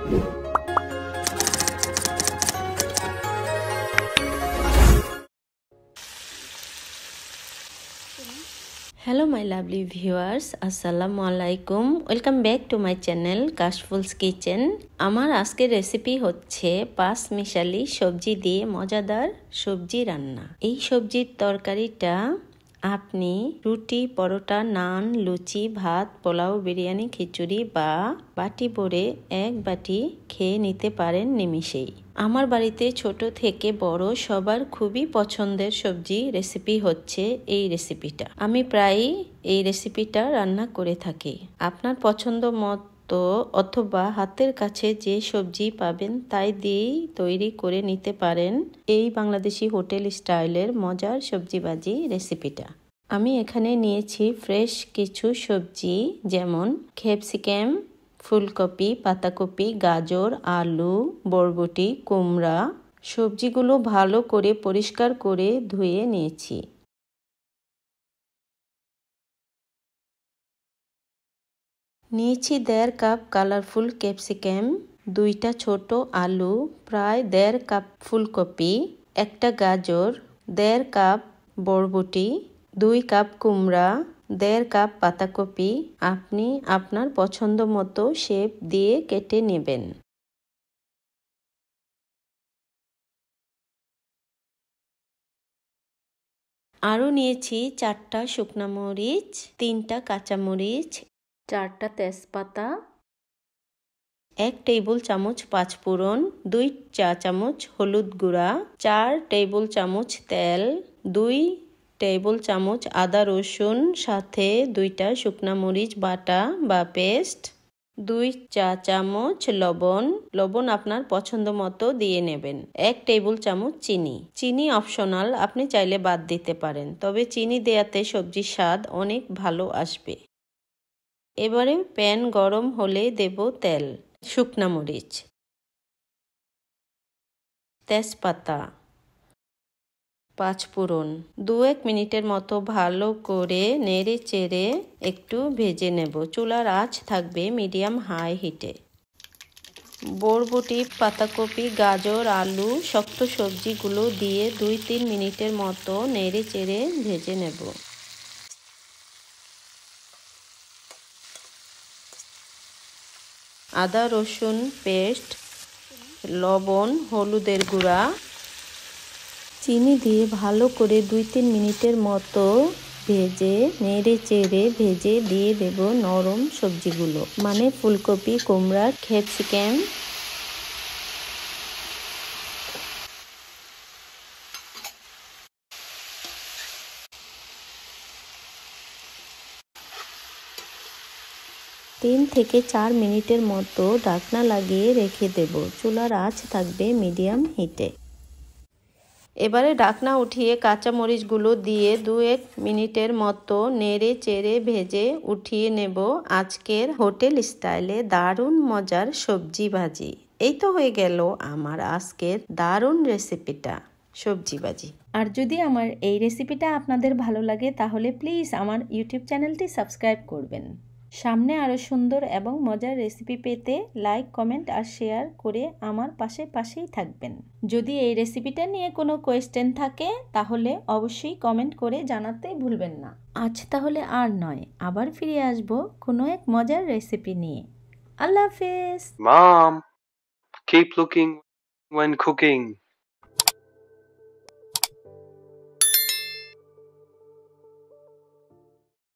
Hello my lovely viewers, Assalamu alaikum. Welcome back to my channel Kashful's Kitchen. আমার আজকের recipe হচ্ছে পাঁচ মিশালি সবজি দিয়ে মজাদার সবজি রান্না। এই সবজির তরকারিটা আপনি রুটি, পরোটা, নান, লুচি, ভাত, পোলাও, বিরিয়ানি, খিচুড়ি বা বাটি ভরে এক বাটি খেয়ে নিতে পারেন নিমিষেই। আমার বাড়িতে ছোট থেকে বড় সবার খুবই পছন্দের সবজি রেসিপি হচ্ছে এই রেসিপিটা। আমি প্রায়ই এই রেসিপিটা রান্না করে থাকি। আপনার পছন্দ মতো অথবা হাতের কাছে যে সবজি পাবেন তাই দিয়েই তৈরি করে নিতে পারেন এই বাংলাদেশি হোটেল স্টাইলের মজার সবজিবাজি রেসিপিটা। আমি এখানে নিয়েছি ফ্রেশ কিছু সবজি, যেমন ক্যাপসিকাম, ফুলকপি, পাতাকপি, গাজর, আলু, বরবটি, কুমড়া। সবজিগুলো ভালো করে পরিষ্কার করে ধুয়ে নিয়েছি। নিয়েছি 1.5 কাপ কালারফুল ক্যাপসিকাম, 2টা ছোট আলু, প্রায় 1.5 কাপ ফুলকপি, 1টা গাজর, 1.5 কাপ বরবটি, 2 কাপ কুমড়া, 1.5 কাপ পাতাকপি। আপনি আপনার পছন্দ মতো শেপ দিয়ে কেটে নেবেন। আরও নিয়েছি 4টা শুকনা মরিচ, 3টা কাঁচামরিচ, 4টা তেজপাতা, 1 টেবিল চামচ পাঁচফোড়ন, 2 চা চামচ হলুদ গুঁড়া, 4 টেবিল চামচ তেল, 2 টেবিল চামচ আদা রসুন, সাথে 2টা শুকনা মরিচ বাটা বা পেস্ট, 2 চা চামচ লবণ। লবণ আপনার পছন্দ মতো দিয়ে নেবেন। 1 টেবিল চামচ চিনি। চিনি অপশনাল, আপনি চাইলে বাদ দিতে পারেন, তবে চিনি দেয়াতে সবজির স্বাদ অনেক ভালো আসবে। এবারে প্যান গরম হলে দেব তেল, শুকনা মরিচ, তেজপাতা, পাঁচফোড়ন। 2-1 মিনিটের মতো ভালো করে নেড়ে চেড়ে একটু ভেজে নেব। চুলার আঁচ থাকবে মিডিয়াম হাই হিটে। বরবটি, পাতাকপি, গাজর, আলু, শক্ত সবজিগুলো দিয়ে 2-3 মিনিটের মতো নেড়ে চেড়ে ভেজে নেব। আদা রসুন পেস্ট, লবণ, হলুদের গুঁড়া, চিনি দিয়ে ভালো করে 2-3 মিনিটের মতো ভেজে নেড়ে চেড়ে ভেজে দিয়ে দেব নরম সবজিগুলো, মানে ফুলকপি, কুমড়া, ক্যাপসিকাম। তিন থেকে 4 মিনিটের মতো ঢাকনা লাগিয়ে রেখে দেব। চুলার আঁচ থাকবে মিডিয়াম হিটে। এবারে ঢাকনা উঠিয়ে কাঁচামরিচগুলো দিয়ে 2-1 মিনিটের মতো নেড়ে চেড়ে ভেজে উঠিয়ে নেব আজকের হোটেল স্টাইলে দারুণ মজার সবজি ভাজি। এই তো হয়ে গেল আমার আজকের দারুণ রেসিপিটা, সবজি ভাজি। আর যদি আমার এই রেসিপিটা আপনাদের ভালো লাগে তাহলে প্লিজ আমার ইউটিউব চ্যানেলটি সাবস্ক্রাইব করবেন। সামনে আরও সুন্দর এবং মজার রেসিপি পেতে লাইক, কমেন্ট আর শেয়ার করে আমার পাশেই থাকবেন। যদি এই রেসিপিটা নিয়ে কোনো কোয়েশ্চেন থাকে তাহলে অবশ্যই কমেন্ট করে জানাতে ভুলবেন না। আজ তাহলে আর নয়, আবার ফিরে আসব কোনো এক মজার রেসিপি নিয়ে। আল্লাহ হাফেজ। Mom, keep looking when cooking.